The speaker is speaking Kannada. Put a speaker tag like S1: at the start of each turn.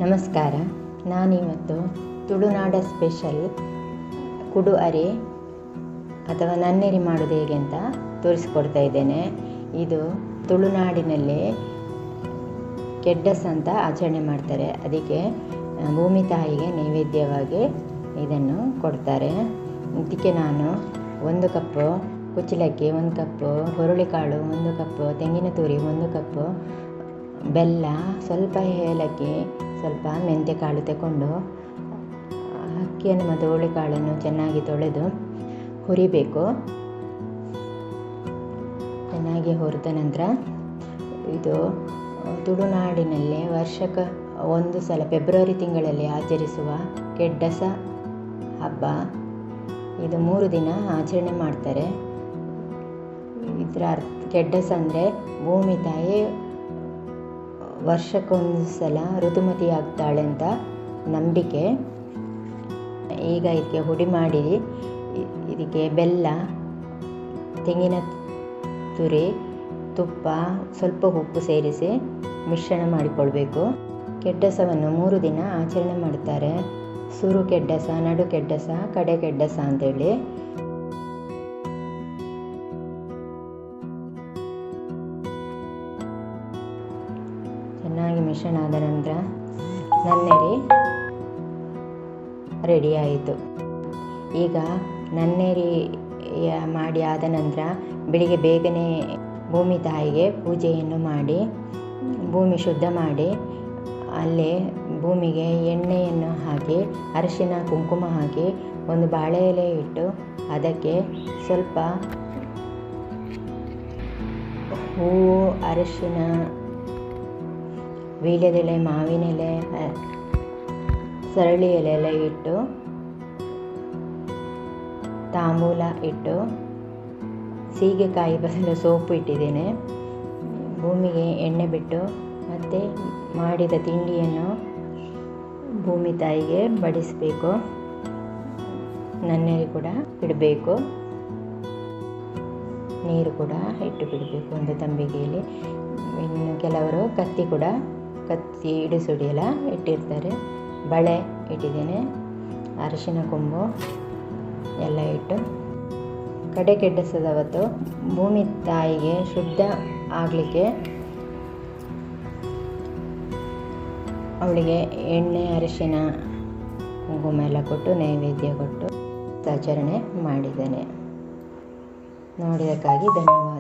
S1: ನಮಸ್ಕಾರ. ನಾನಿವತ್ತು ತುಳುನಾಡ ಸ್ಪೆಷಲ್ ಕುಡು ಅರೆ ಅಥವಾ ನನ್ನೆರಿ ಮಾಡೋದು ಹೇಗೆ ಅಂತ ತೋರಿಸ್ಕೊಡ್ತಾ ಇದ್ದೇನೆ. ಇದು ತುಳುನಾಡಿನಲ್ಲಿ ಕೆಡ್ಡಸ ಅಂತ ಆಚರಣೆ ಮಾಡ್ತಾರೆ. ಅದಕ್ಕೆ ಭೂಮಿ ತಾಯಿಗೆ ನೈವೇದ್ಯವಾಗಿ ಇದನ್ನು ಕೊಡ್ತಾರೆ. ಇದಕ್ಕೆ ನಾನು 1 ಕಪ್ಪು ಕುಚ್ಚಲಕ್ಕಿ, 1 ಕಪ್ಪು ಹುರುಳಿಕಾಳು, 1 ಕಪ್ಪು ತೆಂಗಿನ ತುರಿ, 1 ಕಪ್ಪು ಬೆಲ್ಲ, ಸ್ವಲ್ಪ ಏಲಕ್ಕಿ, ಸ್ವಲ್ಪ ಮೆಂತ್ಯಕಾಳು ತಗೊಂಡು ಅಕ್ಕಿಯನ್ನು ಮತ್ತು ಹುರುಳಿಕಾಳನ್ನು ಚೆನ್ನಾಗಿ ತೊಳೆದು ಹುರಿಬೇಕು. ಚೆನ್ನಾಗಿ ಹುರಿದ ನಂತರ ಇದು ತುಳುನಾಡಿನಲ್ಲಿ ವರ್ಷಕ್ಕೆ 1 ಸಲ ಫೆಬ್ರವರಿ ತಿಂಗಳಲ್ಲಿ ಆಚರಿಸುವ ಕೆಡ್ಡಸ ಹಬ್ಬ. ಇದು 3 ದಿನ ಆಚರಣೆ ಮಾಡ್ತಾರೆ. ಇದರ ಕೆಡ್ಡಸ ಅಂದರೆ ಭೂಮಿ ತಾಯಿ ವರ್ಷಕ್ಕೊಂದು ಸಲ ಋತುಮತಿ ಆಗ್ತಾಳೆ ಅಂತ ನಂಬಿಕೆ. ಈಗ ಇದಕ್ಕೆ ಹುಡಿ ಮಾಡಿ ಇದಕ್ಕೆ ಬೆಲ್ಲ, ತೆಂಗಿನ ತುರಿ, ತುಪ್ಪ, ಸ್ವಲ್ಪ ಉಪ್ಪು ಸೇರಿಸಿ ಮಿಶ್ರಣ ಮಾಡಿಕೊಳ್ಬೇಕು. ಕೆಡ್ಡಸವನ್ನು 3 ದಿನ ಆಚರಣೆ ಮಾಡ್ತಾರೆ. ಸುರು ಕೆಡ್ಡಸ, ನಡು ಕೆಡ್ಡಸ, ಕಡೆ ಕೆಡ್ಡಸ ಅಂತೇಳಿ. ಚೆನ್ನಾಗಿ ಮಿಶ್ರಣ ಆದ ನಂತರ ನನ್ನೆರಿ ರೆಡಿ ಆಯಿತು. ಈಗ ನನ್ನೆರಿ ಮಾಡಿ ಆದ ನಂತರ ಬೆಳಿಗ್ಗೆ ಬೇಗನೆ ಭೂಮಿ ತಾಯಿಗೆ ಪೂಜೆಯನ್ನು ಮಾಡಿ ಭೂಮಿ ಶುದ್ಧ ಮಾಡಿ ಅಲ್ಲೇ ಭೂಮಿಗೆ ಎಣ್ಣೆಯನ್ನು ಹಾಕಿ ಅರಿಶಿನ ಕುಂಕುಮ ಹಾಕಿ ಒಂದು ಬಾಳೆ ಎಲೆ ಇಟ್ಟು ಅದಕ್ಕೆ ಸ್ವಲ್ಪ ಹೂವು, ಅರಿಶಿನ, ವೀಳ್ಯದೆಲೆ, ಮಾವಿನ ಎಲೆ, ಸರಳಿ ಎಲೆ ಎಲ್ಲ ಇಟ್ಟು ತಾಂಬೂಲ ಇಟ್ಟು ಸೀಗೆಕಾಯಿ ಬದಲು ಸೋಪು ಇಟ್ಟಿದ್ದೇನೆ. ಭೂಮಿಗೆ ಎಣ್ಣೆ ಬಿಟ್ಟು ಮತ್ತು ಮಾಡಿದ ತಿಂಡಿಯನ್ನು ಭೂಮಿ ತಾಯಿಗೆ ಬಡಿಸಬೇಕು. ನನ್ನೆರಿ ಕೂಡ ಇಡಬೇಕು. ನೀರು ಕೂಡ ಇಟ್ಟು ಬಿಡಬೇಕು ಒಂದು ತಂಬಿಗೆಯಲ್ಲಿ. ಇನ್ನು ಕೆಲವರು ಕತ್ತಿ ಇಡಿಸುಡಿಯೆಲ್ಲ ಇಟ್ಟಿರ್ತಾರೆ. ಬಳೆ ಇಟ್ಟಿದ್ದೇನೆ, ಅರಿಶಿನ ಕೊಂಬು ಎಲ್ಲ ಇಟ್ಟು ಕಡೆ ಕೆಡ್ಡಸದವತ್ತು ಭೂಮಿ ತಾಯಿಗೆ ಶುದ್ಧ ಆಗಲಿಕ್ಕೆ ಅವಳಿಗೆ ಎಣ್ಣೆ, ಅರಿಶಿನ, ಕುಂಕುಮ ಎಲ್ಲ ಕೊಟ್ಟು ನೈವೇದ್ಯ ಕೊಟ್ಟು ಆಚರಣೆ ಮಾಡಿದ್ದೇನೆ. ನೋಡಿದ್ದಕ್ಕಾಗಿ ಧನ್ಯವಾದ.